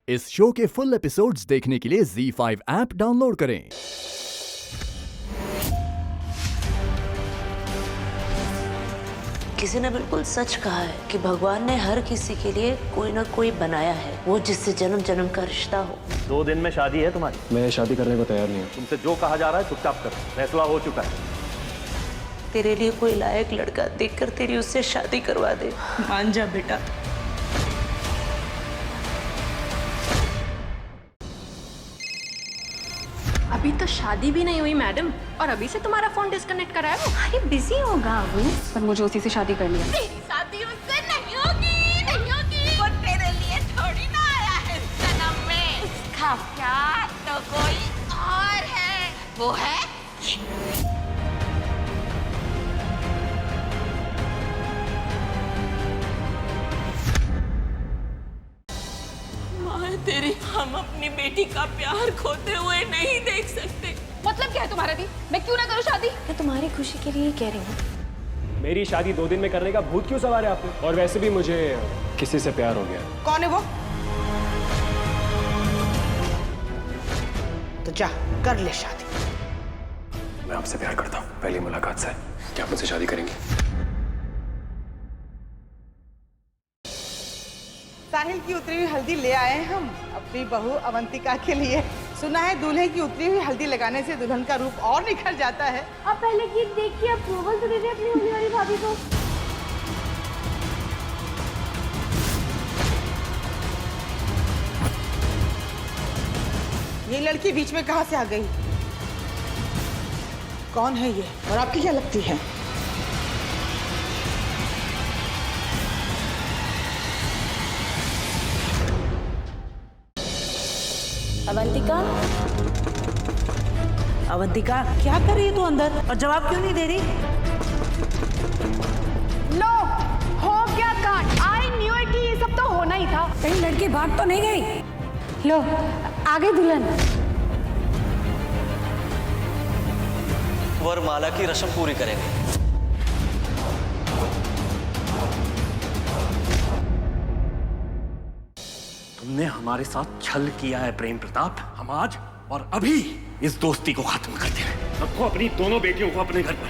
इस शो के full episodes देखने के लिए ZEE5 ऐप डाउनलोड करें। किसी ने बिल्कुल सच कहा है कि भगवान ने हर किसी के लिए कोई ना कोई बनाया है, वो जिससे जन्म जन्म का रिश्ता हो। 2 दिन में शादी है तुम्हारी। मैं शादी करने को तैयार नहीं हूँ। तुमसे जो कहा जा रहा है चुपचाप करो, फैसला हो चुका है। तेरे लिए कोई लायक लड़का देखकर तेरी उससे शादी करवा दे। मान जा बेटा। अभी तो शादी भी नहीं हुई मैडम, और अभी से तुम्हारा फोन डिस्कनेक्ट करा है। अरे बिजी होगा वो, पर मुझे उसी से शादी करनी है। तेरी शादी उससे नहीं होगी, नहीं होगी। वो तेरे लिए थोड़ी ना आया है जन्म में। उसका प्यार तो कोई और है, वो है माँ तेरी, हम अपनी बेटी का प्यार खोते हुए नहीं देख सकते। मतलब क्या है तुम्हारा दी? मैं क्यों ना करूँ शादी? मैं तुम्हारी खुशी के लिए कह रही हूँ। मेरी शादी 2 दिन में करने का भूत क्यों सवार है आपको? और वैसे भी मुझे किसी से प्यार हो गया। कौन है वो? तो जा कर ले शादी। मैं आपसे प्यार करता हूँ, पहली मुलाकात से। क्या आप मुझसे शादी करेंगी? साहिल की उतरी हुई हल्दी ले आए हैं हम अपनी बहू अवंतिका के लिए। सुना है दूल्हे की उतरी हुई हल्दी लगाने से दुल्हन का रूप और निखर जाता है। अब पहले गीत देखिए, अप्रूवल तो दे दे अपनी होने वाली भाभी को। ये लड़की बीच में कहाँ से आ गई? कौन है ये और आपकी क्या लगती है? अवंतिका, अवंतिका क्या कर रही है तू अंदर, और जवाब क्यों नहीं दे रही? लो, हो गया कांड। आई न्यू इट कि ये सब तो होना ही था। कहीं लड़की भाग तो नहीं गई? लो, आ गई दुल्हन। वरमाला की रस्म पूरी करेंगे। तुमने हमारे साथ छल किया है प्रेम प्रताप। हम आज और अभी इस दोस्ती को खत्म करते हैं। रखो अपनी दोनों बेटियों को अपने घर पर।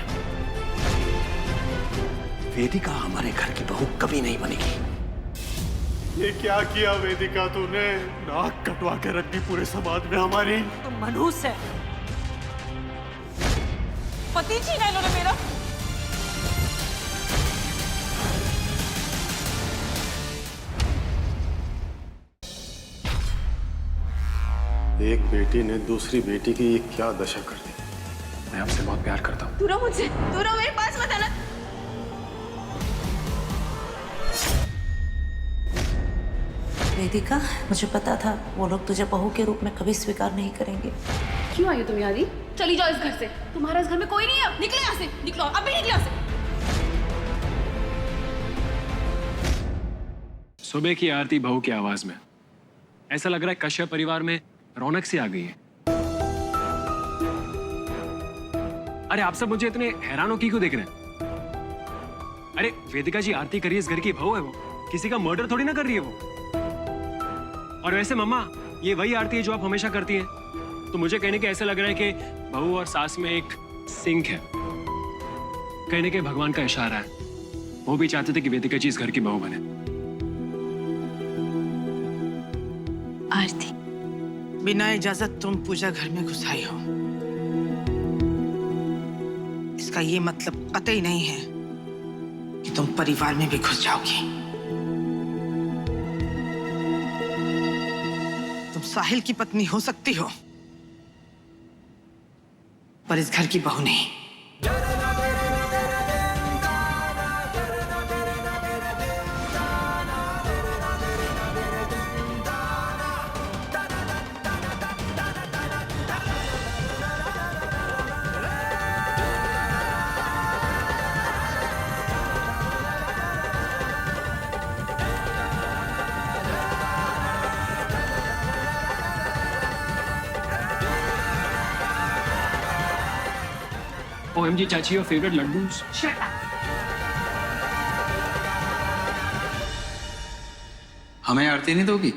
वेदिका हमारे घर की बहू कभी नहीं बनेगी। ये क्या किया वेदिका तूने? नाक कटवा के रख दी पूरे समाज में हमारी। तुम मनहूस है। पति छीना इन्होंने मेरा। एक बेटी ने दूसरी बेटी की ये क्या दशा कर दी। मैं आपसे बहुत प्यार करता हूँ। तू रहो मुझसे, तू रहो मेरे पास, मत आना। वेदिका, मुझे पता था वो लोग तुझे बहू के रूप में कभी स्वीकार नहीं करेंगे। क्यों आई हो तुम यहाँ दी? चली जाओ इस घर से। तुम्हारा इस घर में कोई नहीं है। निकलो यहाँ से, निकलो, अभी निकलो यहाँ से। सुबह की आरती बहू की आवाज में ऐसा लग रहा है कश्यप परिवार में रौनक सी आ गई है। अरे आप सब मुझे इतने हैरान हो क्यों देख रहे हैं? अरे वेदिका जी आरती करिए, इस घर की बहू है वो, किसी का मर्डर थोड़ी ना कर रही है वो। और वैसे मम्मा, ये वही आरती है जो आप हमेशा करती हैं, तो मुझे कहने के ऐसा लग रहा है कि बहू और सास में एक सिंक है। कहने के भगवान का इशारा है, वो भी चाहते थे कि वेदिका जी इस घर की बहू बने। आरती, बिना इजाजत तुम पूजा घर में घुस आई हो। इसका ये मतलब कतई नहीं है कि तुम परिवार में भी घुस जाओगी। तुम साहिल की पत्नी हो सकती हो, पर इस घर की बहू नहीं। OMG चाची, योर फेवरेट लड्डूस। हमें आरती नहीं दोगी?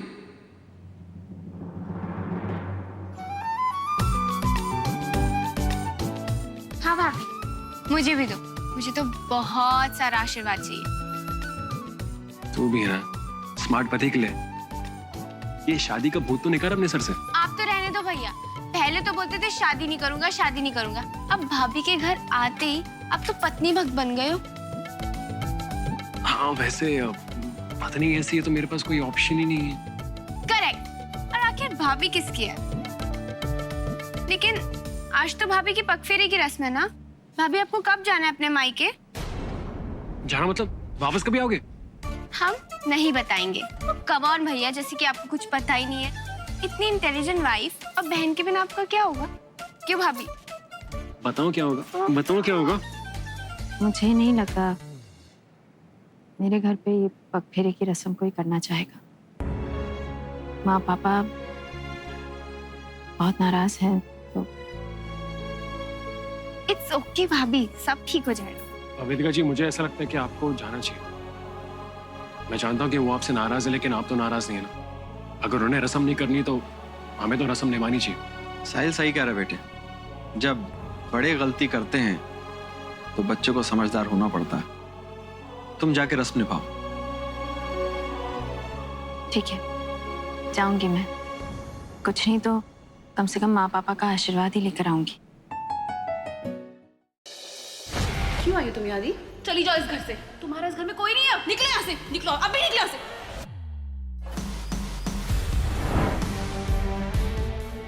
मुझे भी दो, मुझे तो बहुत सारा आशीर्वाद चाहिए। तू भी है स्मार्ट पति के लिए ये शादी का भूत तो निकाल अपने सर से। आप तो रहने दो भैया, पहले तो बोलते थे शादी नहीं करूंगा, शादी नहीं करूंगा। अब भाभी के घर आते ही अब तो पत्नी भक्त बन गए हो। हाँ वैसे पत्नी ऐसी है तो मेरे पास कोई ऑप्शन ही नहीं है। करेक्ट। और आखिर भाभी किसकी है? लेकिन आज तो भाभी की पगफेरे की रस्म है ना? भाभी आपको कब जाना है अपने मायके? जाना मतलब वापस कभी आओगे? हम नहीं बताएंगे। कम ऑन भैया, जैसे कि आपको कुछ पता ही नहीं है। इतनी इंटेलिजेंट वाइफ और बहन के बिना आपका क्या होगा? क्यों भाभी? बताओ क्या होगा, बताओ क्या होगा। मुझे नहीं लगता मेरे घर पे ये पगफेरे की रस्म कोई करना चाहेगा। माँ पापा बहुत नाराज हैं तो इट्स ओके भाभी, सब ठीक हो जाएगा। वेदिका जी मुझे ऐसा लगता है कि आपको जाना चाहिए। मैं जानता हूँ कि वो आपसे नाराज है, लेकिन आप तो नाराज नहीं है ना। अगर उन्हें रस्म नहीं करनी तो हमें तो रस्म निभानी चाहिए। साहिल सही कह रहा है बेटे, जब बड़े गलती करते हैं तो बच्चों को समझदार होना पड़ता है। तुम जाके रस्म निभाओ। ठीक है, जाऊंगी मैं। कुछ नहीं तो कम से कम माँ पापा का आशीर्वाद ही लेकर आऊंगी। क्यों आई हो तुम यादी? चली जाओ इस घर से। तुम्हारा इस घर में कोई नहीं है। निकलो यहाँ से, निकलो अभी, निकलो यहाँ से।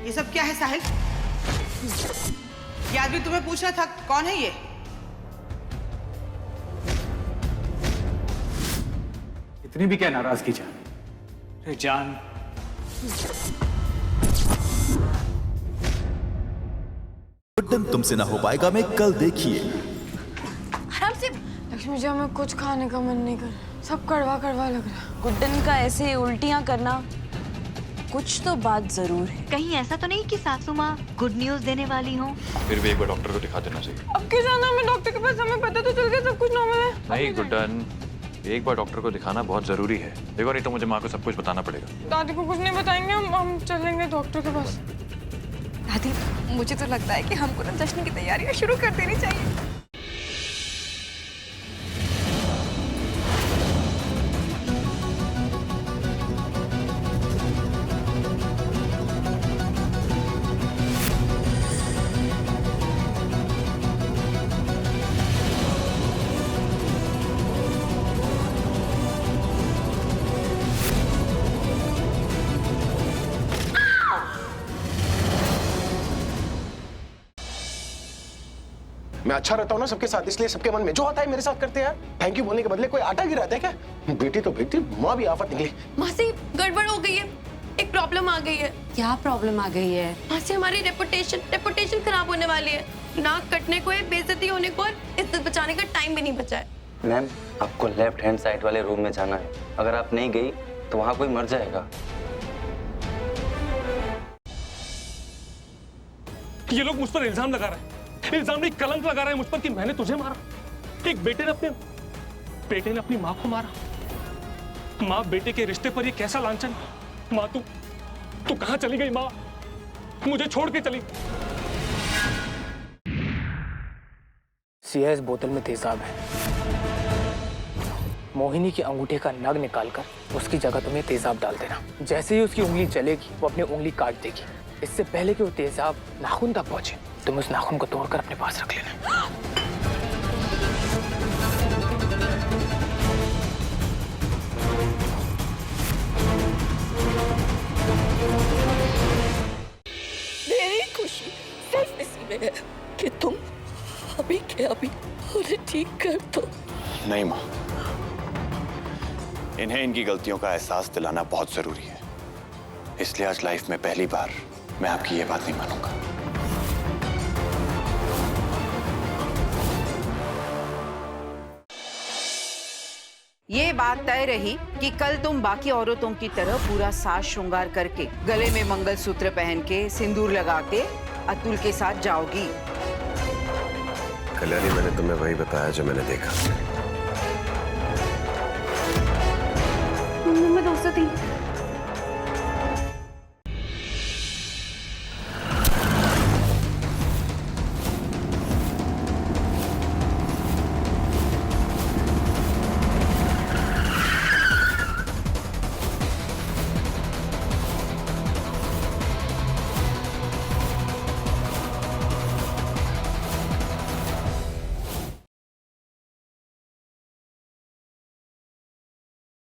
ये सब क्या है साहिल? ये आदमी तुम्हें पूछ रहा था कौन है ये? इतनी भी क्या नाराजगी जान? अरे जान, गुड्डन तुमसे ना हो पाएगा में कल देखिए। आराम से। लक्ष्मी जी, हमें कुछ खाने का मन नहीं कर, सब कड़वा कड़वा लग रहा है। गुड्डन का ऐसे उल्टियां करना, कुछ तो बात जरूर है। कहीं ऐसा तो नहीं कि सासू माँ गुड न्यूज देने वाली हो? फिर भी एक बार डॉक्टर को दिखा देना चाहिए। अब क्यों जाना हमें डॉक्टर के पास? हमें पता तो चल गया सब कुछ नॉर्मल है। नहीं गुड्डन, एक बार डॉक्टर को दिखाना बहुत जरूरी है। देखो नहीं तो मुझे माँ को सब कुछ बताना पड़ेगा। दादी को कुछ नहीं बताएंगे, हम चलेंगे डॉक्टर के पास। दादी, मुझे तो लगता है कि हमको ना जश्न की तैयारियां शुरू कर देनी चाहिए। मैं अच्छा रहता हूँ ना सबके साथ, इसलिए सबके मन में जो आता है मेरे साथ करते हैं। थैंक यू बोलने के बदले कोई आटा गिराता है क्या? बेटी तो बेटी, माँ भी आफत निकली। मासी, गड़बड़ हो गई है। एक प्रॉब्लम आ गई है। क्या प्रॉब्लम आ गई है? मासी, हमारी रेपुटेशन खराब होने वाली है। नाक कटने को है, बेइज्जती होने को है, इज्जत बचाने का टाइम भी नहीं बचा है। मैम, आपको लेफ्ट हैंड साइड वाले रूम में जाना है। अगर आप नहीं गई तो वहाँ कोई मर जाएगा। ये लोग मुझ पर इल्जाम लगा रहे हैं। इल्जाम नहीं, कलंक लगा रहे हैं मुझ पर कि मैंने तुझे मारा। एक बेटे ने अपनी माँ को मारा। माँ बेटे के रिश्ते पर ये कैसा लांछन? माँ तू कहाँ चली गई? माँ मुझे छोड़ के चली। सिया, इस बोतल में तेजाब है। मोहिनी के अंगूठे का नग निकालकर उसकी जगह तुम्हें तेजाब डाल देना। जैसे ही उसकी उंगली जलेगी वो अपनी उंगली काट देगी। इससे पहले कि वो तेजाब नाखून तक पहुंचे तुम उस नाखून को तोड़कर अपने पास रख लेना। मेरी खुशी सिर्फ इसी में है कि तुम अभी के अभी उन्हें ठीक कर दो। नहीं माँ, इन्हें इनकी गलतियों का एहसास दिलाना बहुत जरूरी है। इसलिए आज लाइफ में पहली बार मैं आपकी ये बात नहीं मानूंगा। ये बात तय रही कि कल तुम बाकी औरतों की तरह पूरा साज श्रृंगार करके, गले में मंगलसूत्र पहन के, सिंदूर लगा के अतुल के साथ जाओगी। कल्याणी, मैंने तुम्हें वही बताया जो मैंने देखा। मैं 203